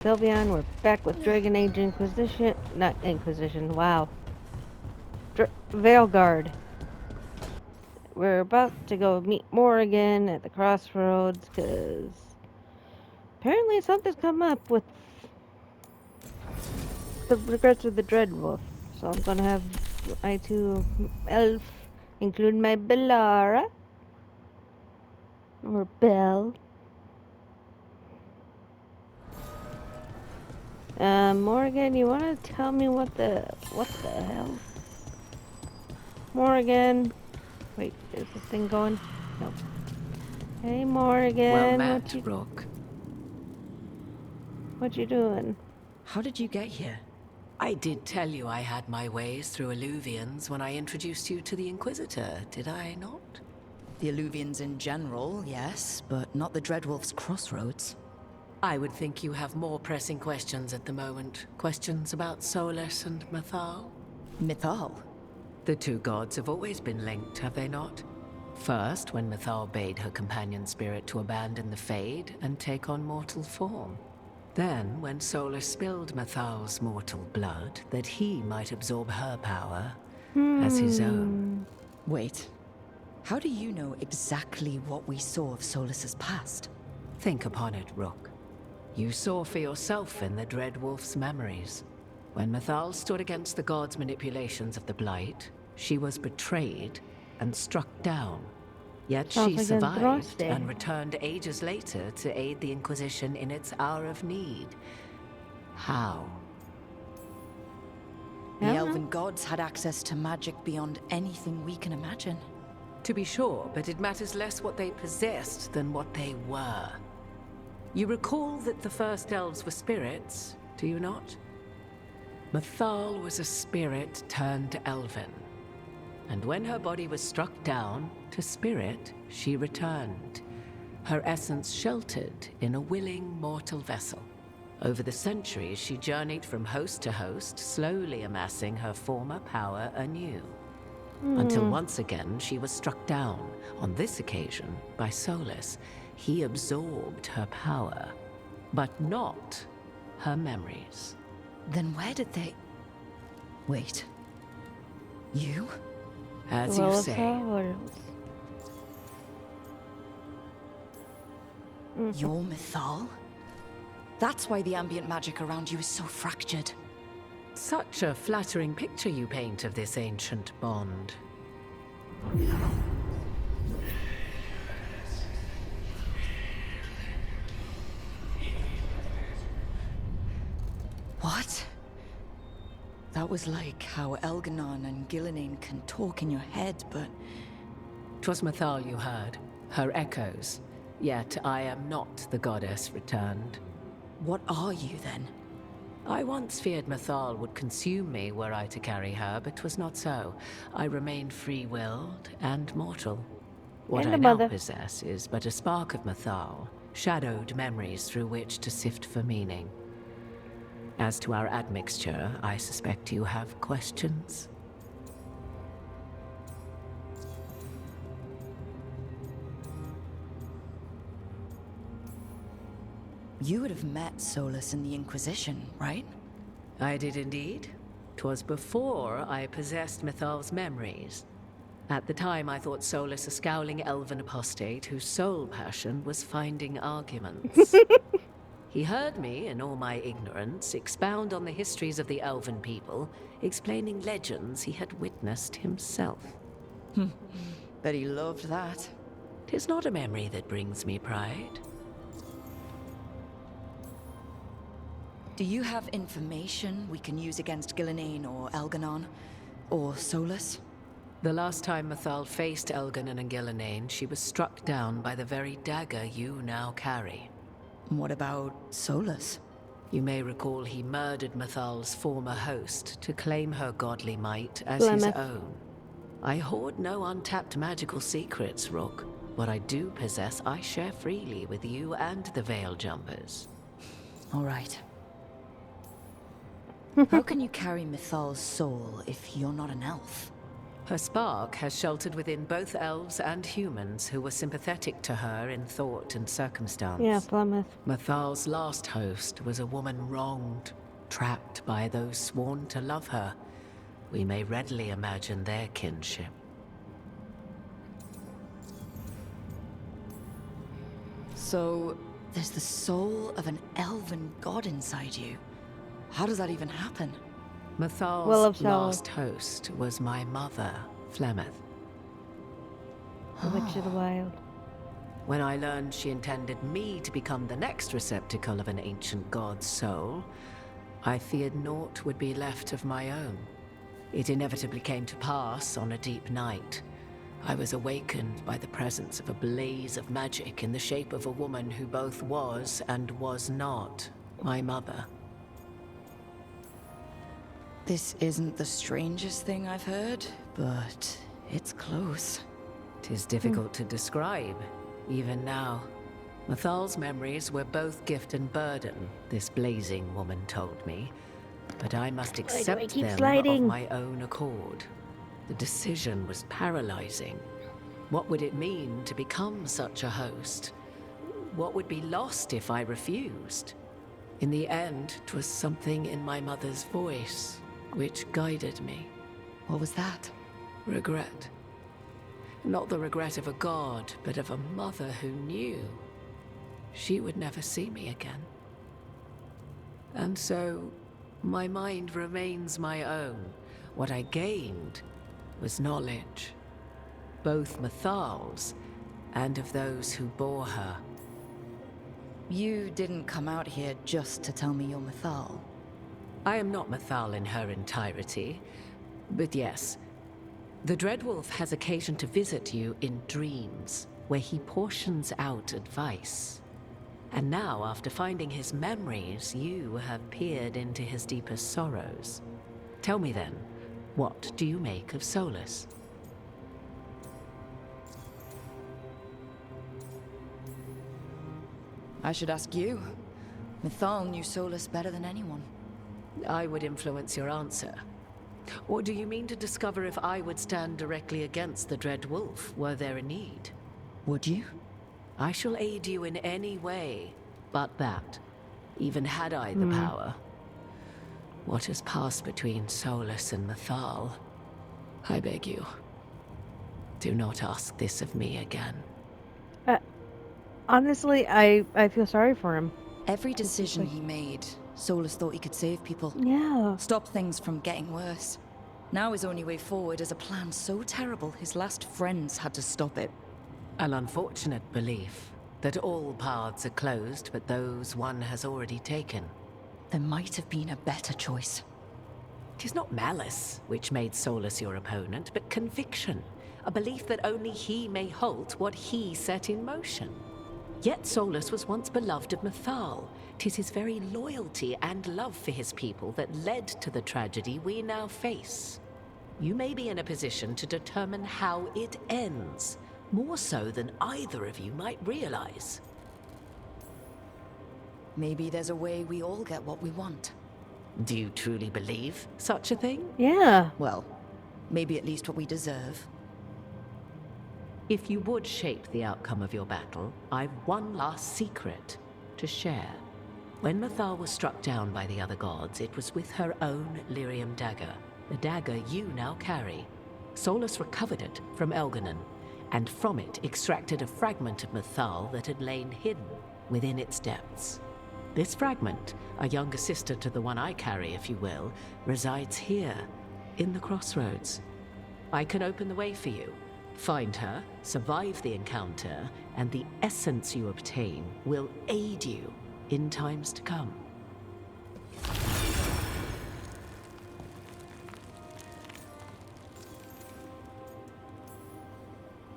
Sylveon, we're back with Dragon Age Inquisition. Not Inquisition, wow. Veilguard. We're about to go meet Morrigan at the crossroads because apparently something's come up with the regrets of the Dreadwolf. So I'm gonna have my two elf, including my Bellara, or Belle. Morrigan, you wanna tell me what the hell? Morrigan. Wait, is this thing going? No. Hey, Morrigan. Well met, Rook. What you doing? How did you get here? I did tell you I had my ways through Illuvians when I introduced you to the Inquisitor, did I not? The Illuvians in general, yes, but not the Dreadwolf's crossroads. I would think you have more pressing questions at the moment. Questions about Solus and Mythal? Mythal? The two gods have always been linked, have they not? First, when Mythal bade her companion spirit to abandon the Fade and take on mortal form. Then, when Solus spilled Mythal's mortal blood, that he might absorb her power as his own. Wait, how do you know exactly what we saw of Solus's past? Think upon it, Rook. You saw for yourself in the Dreadwolf's memories. When Mythal stood against the gods' manipulations of the Blight, she was betrayed and struck down. Yet she survived and returned ages later to aid the Inquisition in its hour of need. How? The elven gods had access to magic beyond anything we can imagine. To be sure, but it matters less what they possessed than what they were. You recall that the first elves were spirits, do you not? Mythal was a spirit turned elven. And when her body was struck down, to spirit, she returned. Her essence sheltered in a willing mortal vessel. Over the centuries, she journeyed from host to host, slowly amassing her former power anew. Until once again, she was struck down, on this occasion, by Solus. He absorbed her power, but not her memories. Then where did they... Wait. You? As you say. You're Mythal? That's why the ambient magic around you is so fractured. Such a flattering picture you paint of this ancient bond. What? That was like how Elganon and Gillenane can talk in your head, but... 'Twas Mythal you heard, her echoes. Yet I am not the goddess returned. What are you, then? I once feared Mythal would consume me were I to carry her, but 'twas not so. I remain free-willed and mortal. What I now possess is but a spark of Mythal, shadowed memories through which to sift for meaning. As to our admixture, I suspect you have questions. You would have met Solus in the Inquisition, right? I did indeed. 'Twas before I possessed Mythal's memories. At the time, I thought Solus a scowling elven apostate whose sole passion was finding arguments. He heard me, in all my ignorance, expound on the histories of the elven people, explaining legends he had witnessed himself. Bet he loved that. 'Tis not a memory that brings me pride. Do you have information we can use against Gillenane or Elganon? Or Solus? The last time Mythal faced Elganon and Gillenane, she was struck down by the very dagger you now carry. What about Solus? You may recall he murdered Mythal's former host to claim her godly might as his own. I hoard no untapped magical secrets, Rook. What I do possess, I share freely with you and the Veil Jumpers. All right. How can you carry Mythal's soul if you're not an elf? Her spark has sheltered within both elves and humans who were sympathetic to her in thought and circumstance. Yeah, Plymouth. Mathal's last host was a woman wronged, trapped by those sworn to love her. We may readily imagine their kinship. So, there's the soul of an elven god inside you. How does that even happen? Will Mathal's of Soul. last host was my mother, Flemeth. The Witch of the Wild. When I learned she intended me to become the next receptacle of an ancient god's soul, I feared naught would be left of my own. It inevitably came to pass on a deep night. I was awakened by the presence of a blaze of magic in the shape of a woman who both was and was not my mother. This isn't the strangest thing I've heard, but it's close. 'Tis difficult to describe, even now. Mathal's memories were both gift and burden, this blazing woman told me. But I must accept keep them sliding? of my own accord. The decision was paralyzing. What would it mean to become such a host? What would be lost if I refused? In the end, 'twas something in my mother's voice which guided me. What was that? Regret. Not the regret of a god, but of a mother who knew she would never see me again. And so, my mind remains my own. What I gained was knowledge, both Mathal's and of those who bore her. You didn't come out here just to tell me you're Mathal. I am not Mathal in her entirety, but yes, the Dreadwolf has occasion to visit you in dreams, where he portions out advice. And now, after finding his memories, you have peered into his deepest sorrows. Tell me then, what do you make of Solus? I should ask you. Mathal knew Solus better than anyone. I would influence your answer. Or do you mean to discover if I would stand directly against the Dread Wolf, were there a need? Would you? I shall aid you in any way, but that, even had I the power. What has passed between Solus and Mathal, I beg you, do not ask this of me again. Honestly, I feel sorry for him. Every decision he made, Solus thought he could save people. Yeah. Stop things from getting worse. Now his only way forward is a plan so terrible his last friends had to stop it. An unfortunate belief that all paths are closed but those one has already taken. There might have been a better choice. 'Tis not malice which made Solus your opponent, but conviction, a belief that only he may halt what he set in motion. Yet Solus was once beloved of Mathal. 'Tis his very loyalty and love for his people that led to the tragedy we now face. You may be in a position to determine how it ends, more so than either of you might realize. Maybe there's a way we all get what we want. Do you truly believe such a thing? Yeah. Well, maybe at least what we deserve. If you would shape the outcome of your battle, I've one last secret to share. When Mathal was struck down by the other gods, it was with her own lyrium dagger, the dagger you now carry. Solus recovered it from Elganon, and from it extracted a fragment of Mathal that had lain hidden within its depths. This fragment, a younger sister to the one I carry, if you will, resides here, in the crossroads. I can open the way for you. Find her, survive the encounter, and the essence you obtain will aid you in times to come.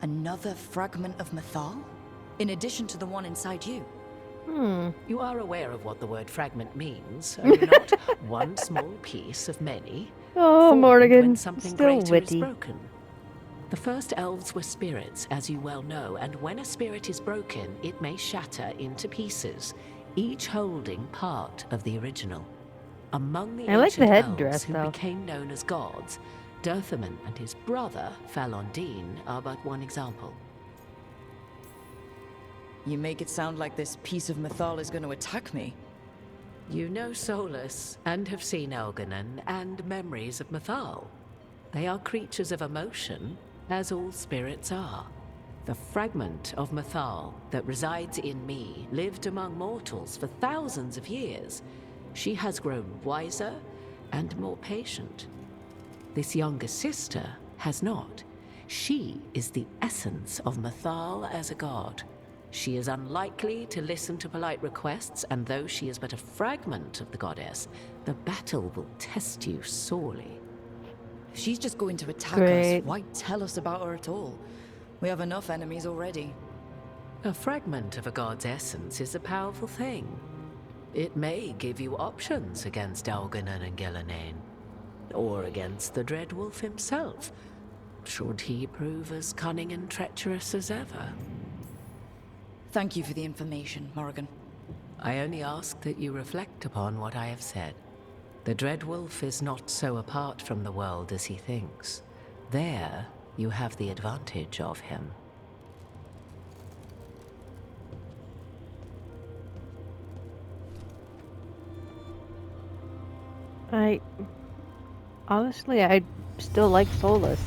Another fragment of Mathal? In addition to the one inside you? You are aware of what the word fragment means, are you not? One small piece of many. Oh, formed Morgan, when something still greater witty. is broken. The first elves were spirits, as you well know, and when a spirit is broken, it may shatter into pieces, each holding part of the original. Among the I like the ancient headdress, elves who though. became known as gods, Dirthaman and his brother, Falondine, are but one example. You make it sound like this piece of Mythal is going to attack me. You know Solus, and have seen Elganon, and memories of Mythal. They are creatures of emotion, as all spirits are. The fragment of Mythal that resides in me lived among mortals for thousands of years. She has grown wiser and more patient. This younger sister has not. She is the essence of Mythal as a god. She is unlikely to listen to polite requests, and though she is but a fragment of the goddess, the battle will test you sorely. If she's just going to attack Great. us, why tell us about her at all? We have enough enemies already. A fragment of a god's essence is a powerful thing. It may give you options against Elganon and Ghilanane, or against the Dread Wolf himself, should he prove as cunning and treacherous as ever. Thank you for the information, Morrigan. I only ask that you reflect upon what I have said. The Dread Wolf is not so apart from the world as he thinks. There, you have the advantage of him. Honestly, I still like Solus.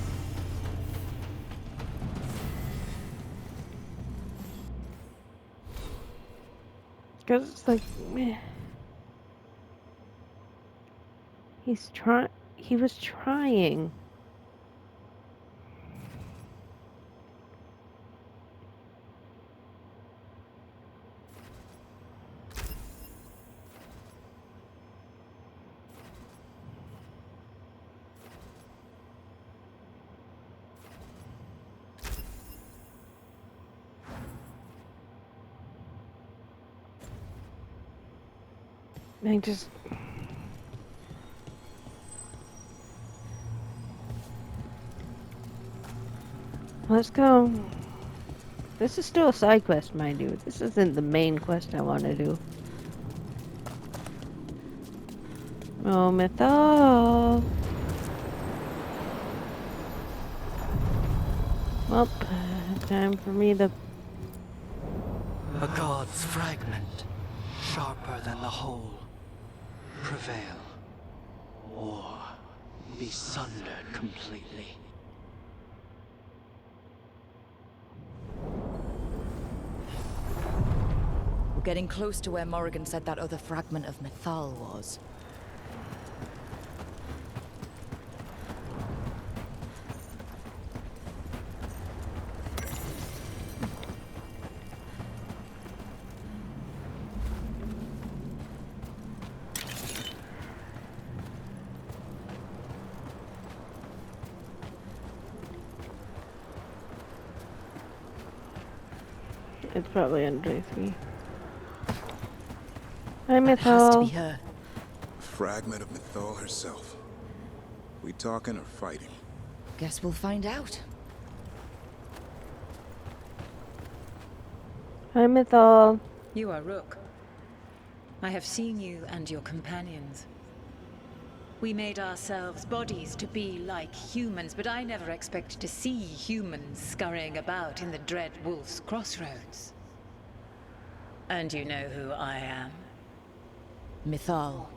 Because it's like, meh. He was trying. I just... Let's go. This is still a side quest, mind you. This isn't the main quest I want to do. Oh, Mythal. Well, time for me to... A god's fragment, sharper than the whole. Prevail, or be sundered completely. We're getting close to where Morrigan said that other fragment of Mythal was. It's probably underneath me. Hi, That has to be Mythal. her. Fragment of Mythal herself. We talking or fighting? Guess we'll find out. Hi, Mythal. You are Rook. I have seen you and your companions. We made ourselves bodies to be like humans, but I never expected to see humans scurrying about in the Dread Wolf's crossroads. And you know who I am? Mythal.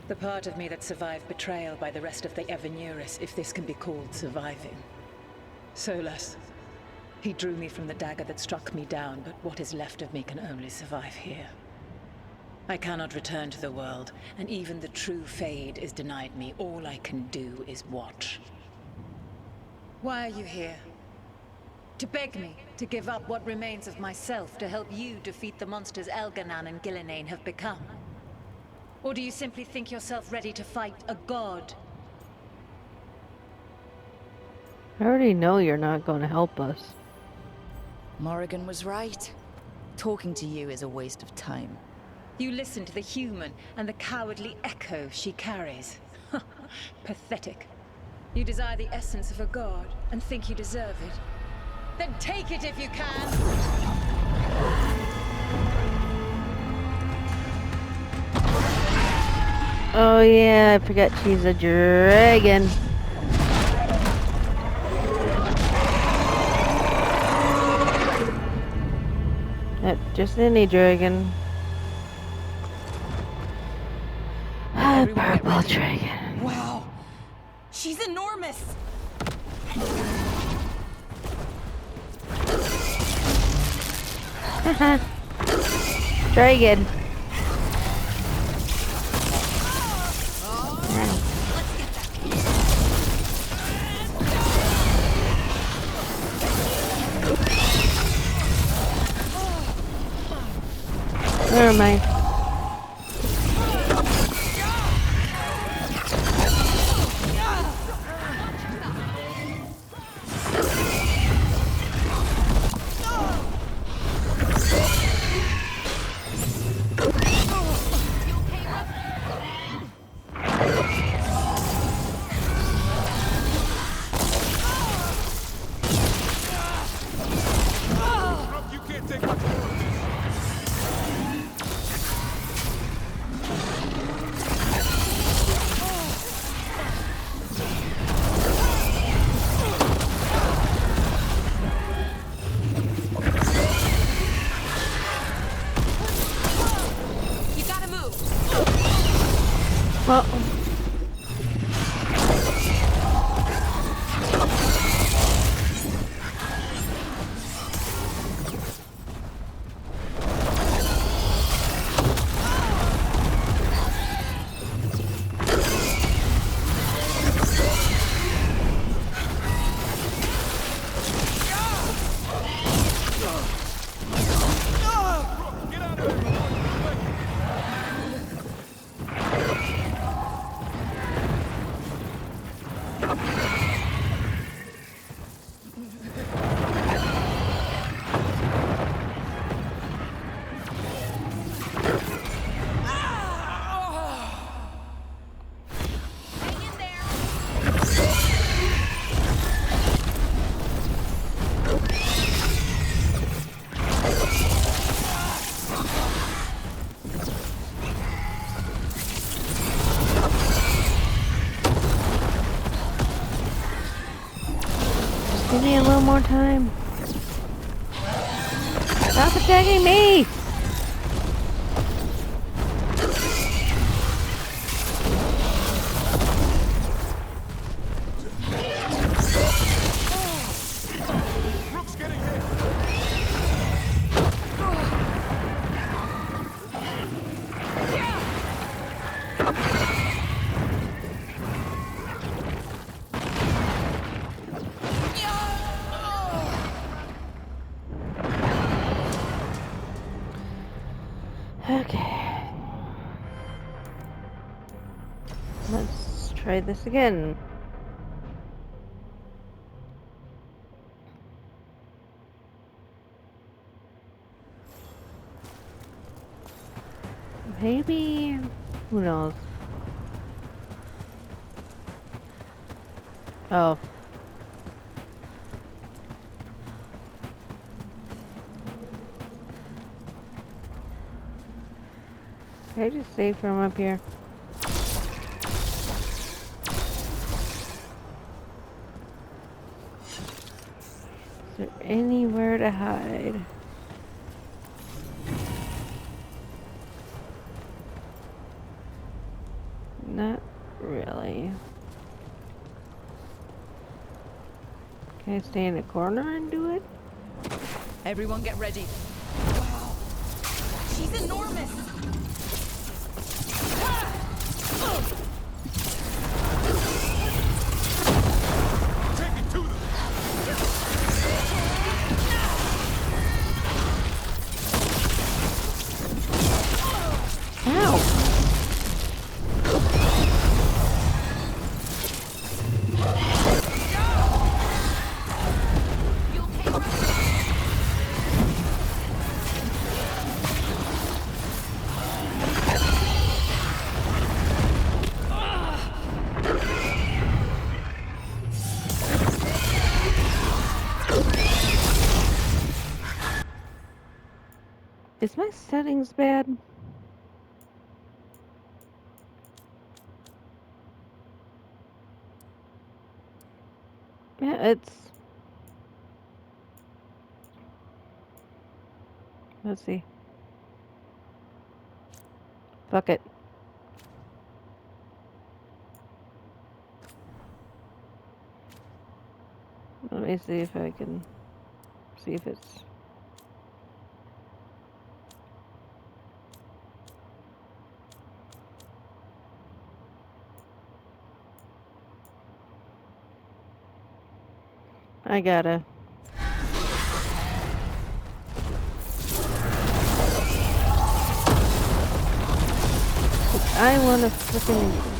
The part of me that survived betrayal by the rest of the Evanuris, if this can be called surviving. Solus. He drew me from the dagger that struck me down, but what is left of me can only survive here. I cannot return to the world, and even the true Fade is denied me. All I can do is watch. Why are you here? To beg me to give up what remains of myself to help you defeat the monsters Elganon and Ghilanane have become? Or do you simply think yourself ready to fight a god? I already know you're not going to help us. Morrigan was right. Talking to you is a waste of time. You listen to the human and the cowardly echo she carries. Pathetic. You desire the essence of a god and think you deserve it. Then take it if you can! Oh yeah, I forgot she's a dragon. Just any dragon. Everyone get Purple ready. dragon. Wow. She's enormous. Dragon. Never mind. You can't take my You gotta move. Well, give me a little more time. Stop attacking me! Rook's getting hit. Okay. Let's try this again. Maybe... Who knows? Oh. Can I just save from up here? Is there anywhere to hide? Not really. Can I stay in a corner and do it? Everyone get ready. Wow. She's enormous. Take it to them. Ow! Is my settings bad? Yeah, it's... Let's see. Fuck it. Let me see if I can see if it's... I gotta. I wanna frickin'...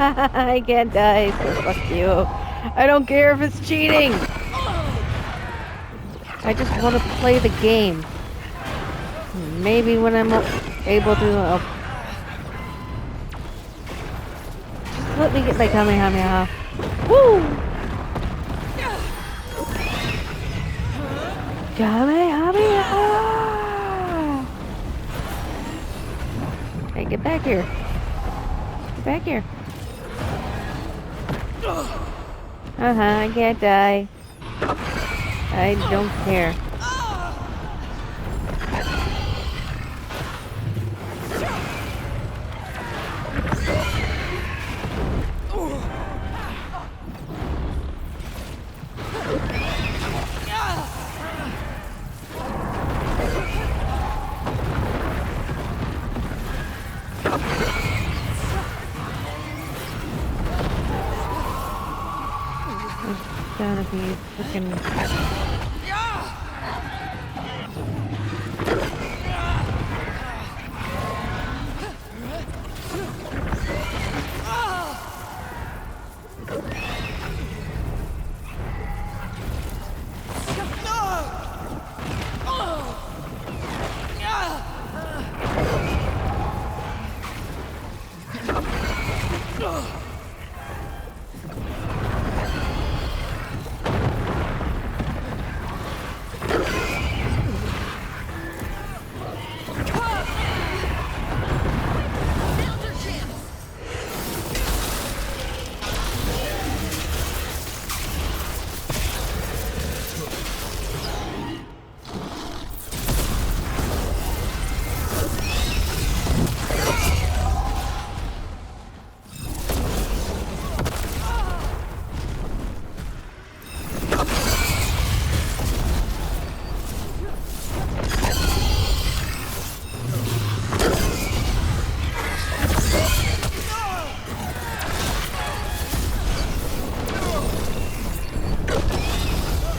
I can't die, so fuck you. I don't care if it's cheating. I just want to play the game. Maybe when I'm able to, just let me get my Kamehameha. Woo! Kamehameha! Hey, get back here. Get back here. I can't die. I don't care. Gotta be freaking...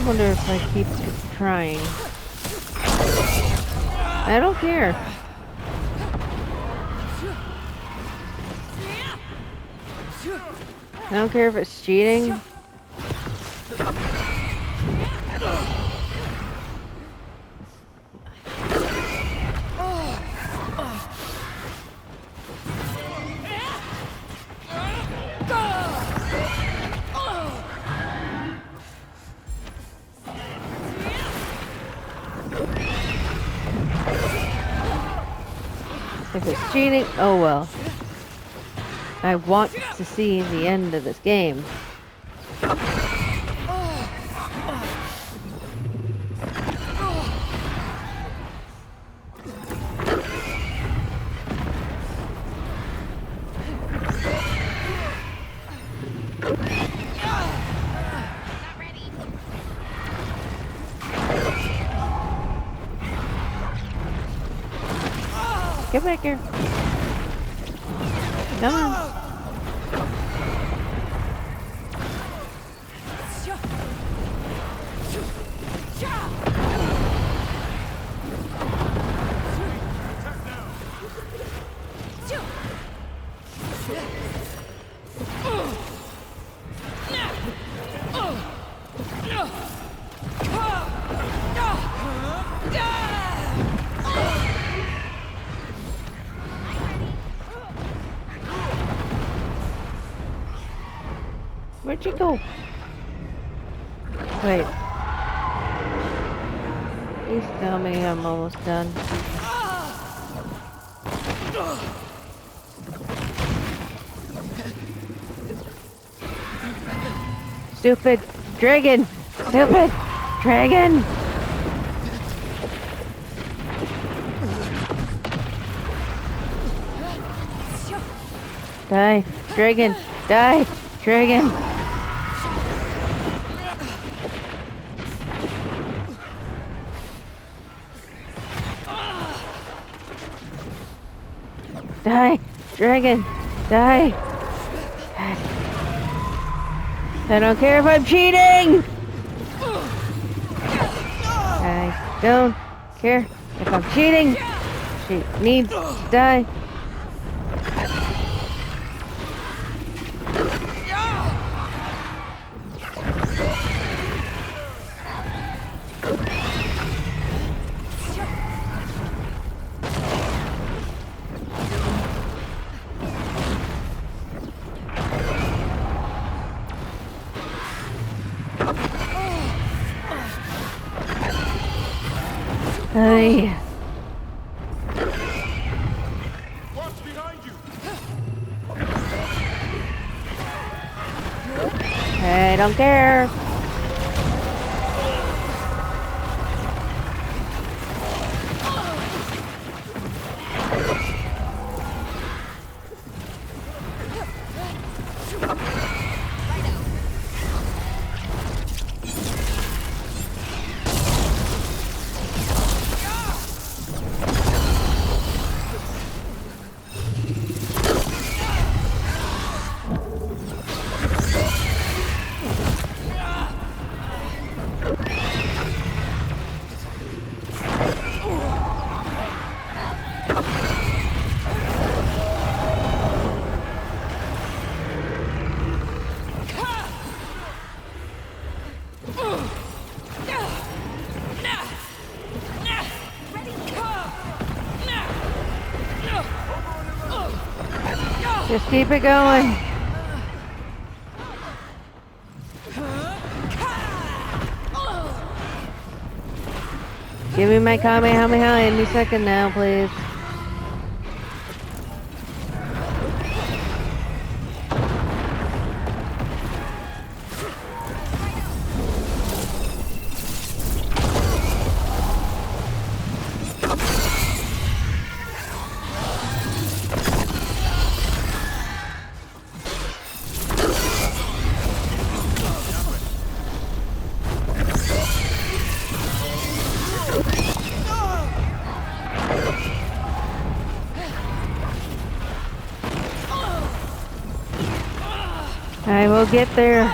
I wonder if I keep trying. I don't care. I don't care if it's cheating. If it's cheating, oh well. I want to see the end of this game. Get back here. Come on. Where'd you go? Wait. Please tell me I'm almost done. Stupid dragon! Stupid dragon! Die, dragon! Die, dragon! Die, dragon! Die! I don't care if I'm cheating! I don't care if I'm cheating! She needs to die. Hey. What's behind you? I don't care. Just keep it going. Give me my Kamehameha any second now, please. I will get there.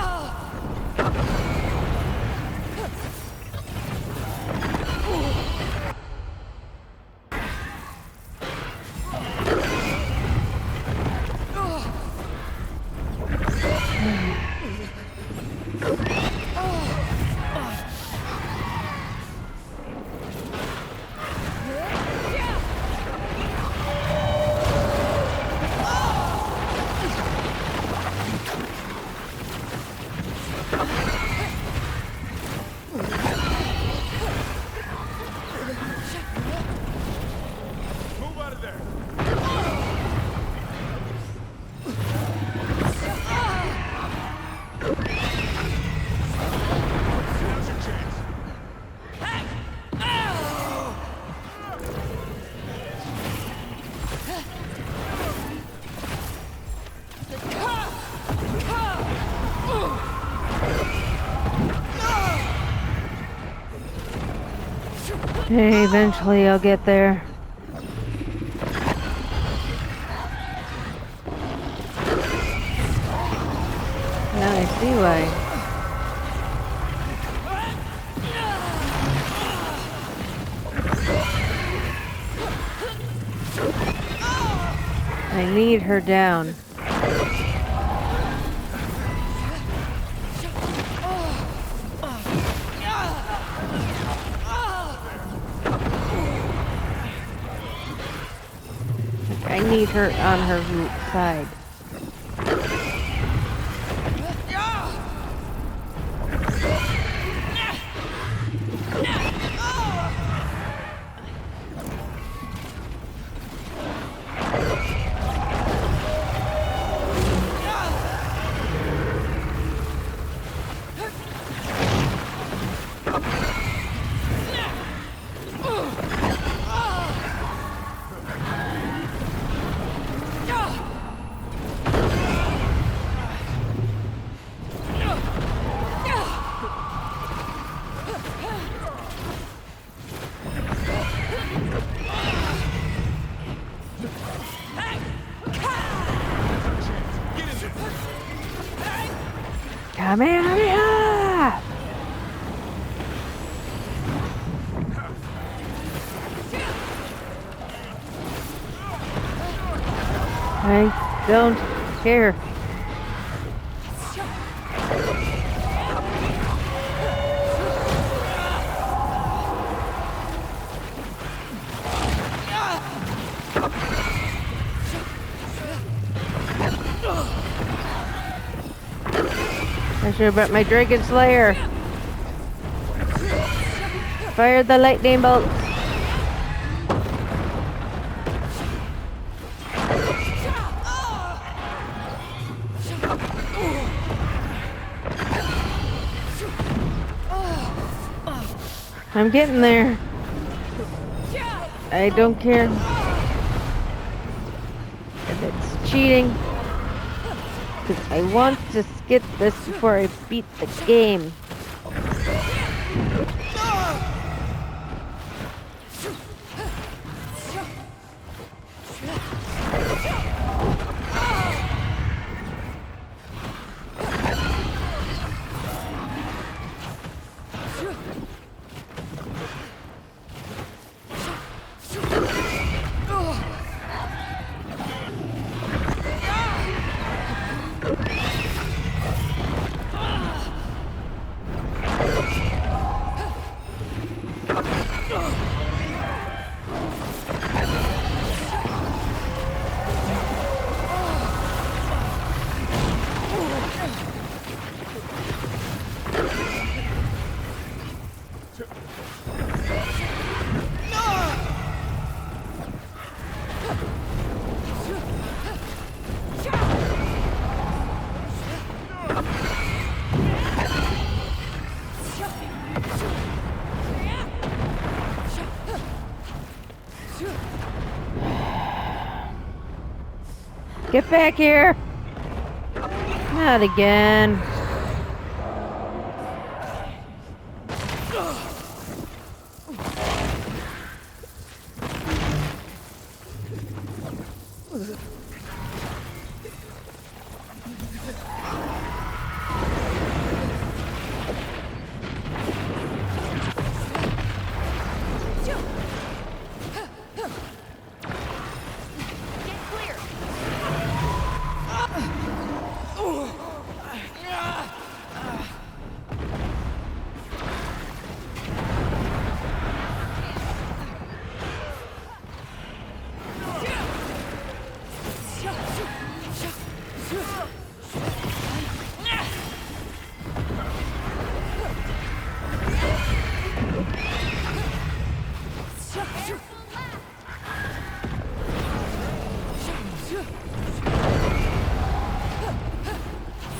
Hey, eventually I'll get there. Now I see why. I need her down. I need her on her side. Come here! I don't care. I should have brought my Dragon Slayer. Fire the lightning bolts. I'm getting there. I don't care if it's cheating, because I want to skip this before I beat the game. Get back here! Not again.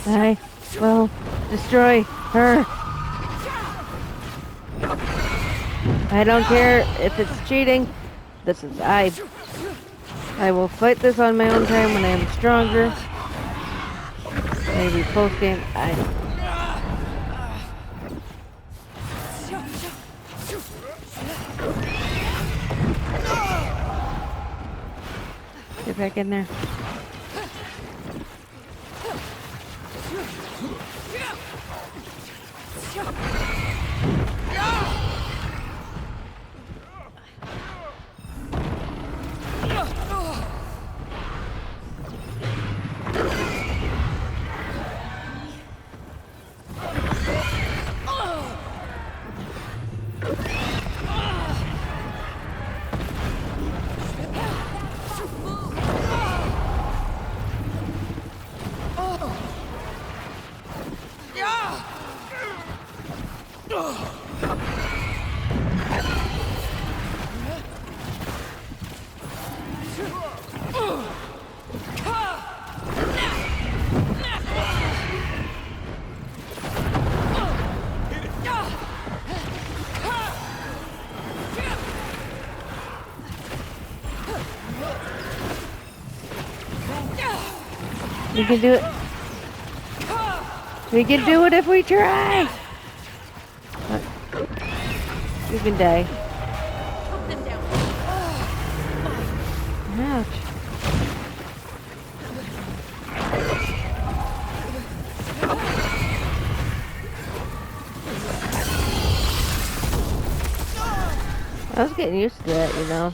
I will destroy her. I don't care if it's cheating. This is I will fight this on my own time when I am stronger. Maybe post game. Get back in there. We can do it. We can do it if we try. You can die. Ouch. I was getting used to that, you know.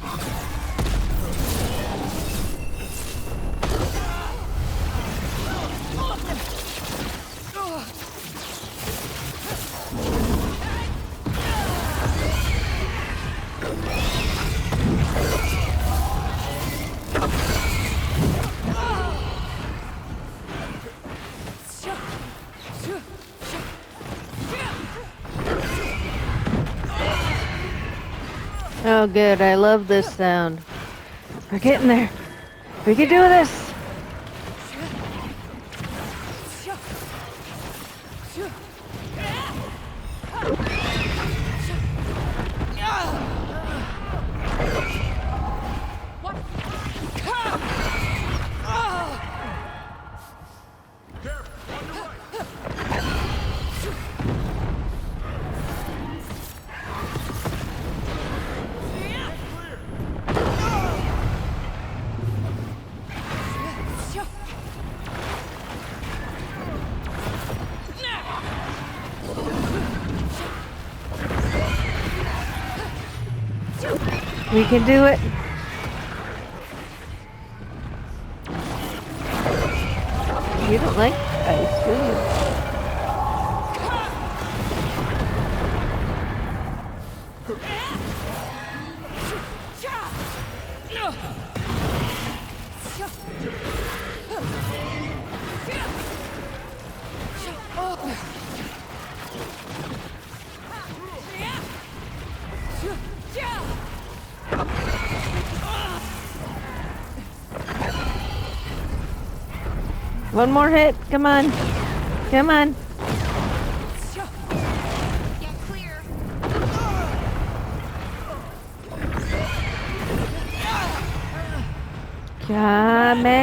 Oh good, I love this sound. We're getting there. We can do this. We can do it. You don't like ice, do you? One more hit. Come on. Come on. Get clear. Kamehameha!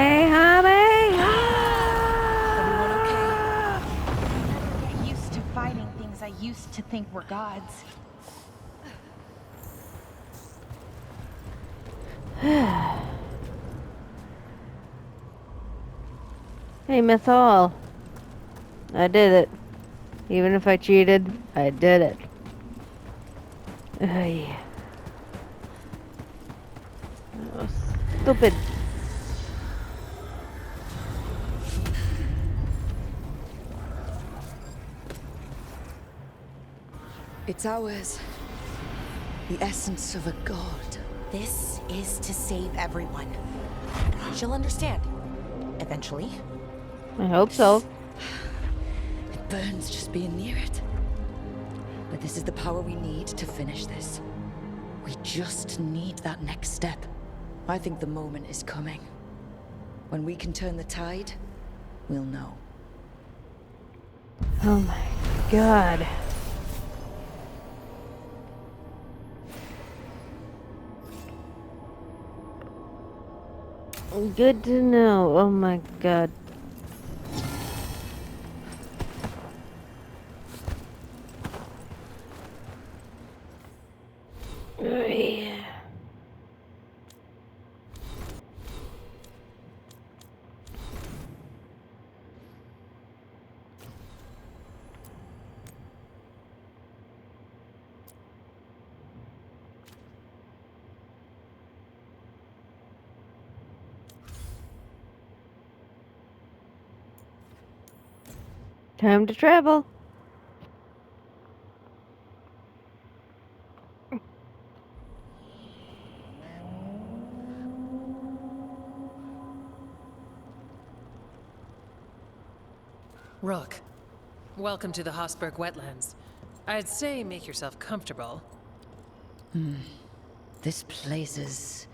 Get used to fighting things I used to think were gods. Hey, Mythal. I did it. Even if I cheated, I did it. Ay. Oh, stupid. It's ours. The essence of a god. This is to save everyone. She'll understand. Eventually. I hope so. It burns just being near it. But this is the power we need to finish this. We just need that next step. I think the moment is coming. When we can turn the tide, we'll know. Oh my god. Good to know. Oh my god. Oh, yeah. Time to travel. Rook, welcome to the Hosberg wetlands. I'd say make yourself comfortable. This place is...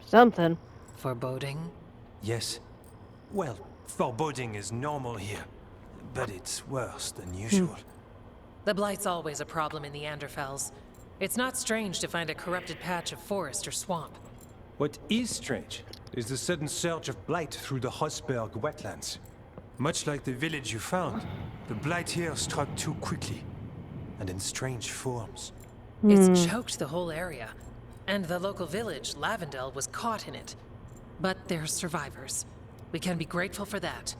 Something. Foreboding? Yes. Well, foreboding is normal here, but it's worse than usual. The Blight's always a problem in the Anderfels. It's not strange to find a corrupted patch of forest or swamp. What is strange is the sudden surge of blight through the Hosberg wetlands. Much like the village you found, the blight here struck too quickly, and in strange forms. It's choked the whole area, and the local village, Lavendel, was caught in it. But they're survivors. We can be grateful for that.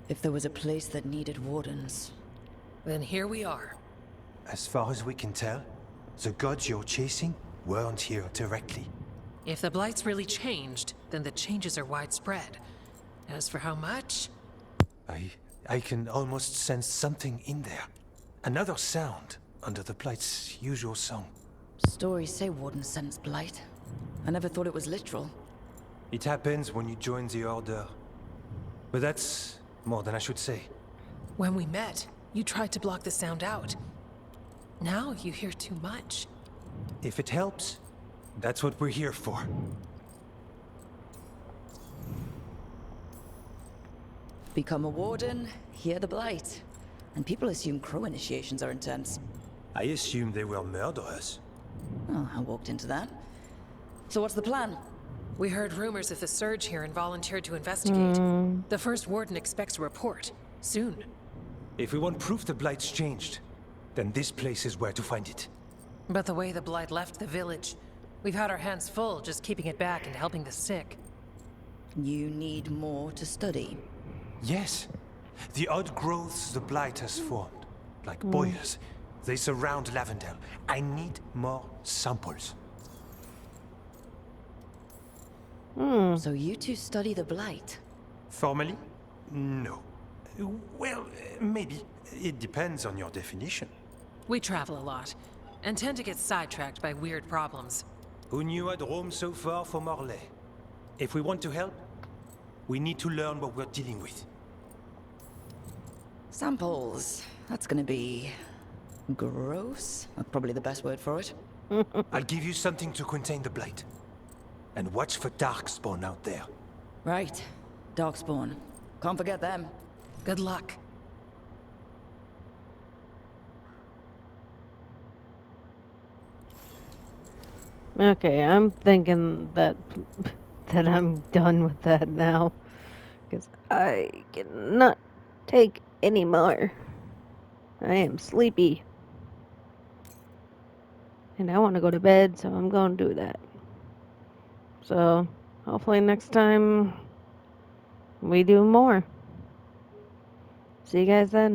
If there was a place that needed wardens... Then here we are. As far as we can tell, the gods you're chasing weren't here directly. If the Blight's really changed, then the changes are widespread. As for how much... I can almost sense something in there. Another sound under the blight's usual song. Stories say wardens sense blight. I never thought it was literal. It happens when you join the Order. But that's more than I should say. When we met, you tried to block the sound out. Now you hear too much. If it helps, that's what we're here for. Become a warden, hear the blight. And people assume crow initiations are intense. I assume they were murderers. Oh, I walked into that. So what's the plan? We heard rumors of the surge here and volunteered to investigate. The first warden expects a report. Soon. If we want proof the blight's changed, then this place is where to find it. But the way the blight left the village, we've had our hands full just keeping it back and helping the sick. You need more to study. Yes. The odd growths the blight has formed, like boils, they surround Lavendel. I need more samples. So you two study the blight? Formally? No. Well, maybe. It depends on your definition. We travel a lot, and tend to get sidetracked by weird problems. Who knew I'd roam so far from Orlais? If we want to help, we need to learn what we're dealing with. Samples. That's gonna be... gross? That's probably the best word for it. I'll give you something to contain the blight. And watch for Darkspawn out there. Right. Darkspawn. Can't forget them. Good luck. Okay, I'm thinking that I'm done with that now. Because I cannot take any more. I am sleepy. And I want to go to bed, so I'm going to do that. So, hopefully next time we do more. See you guys then.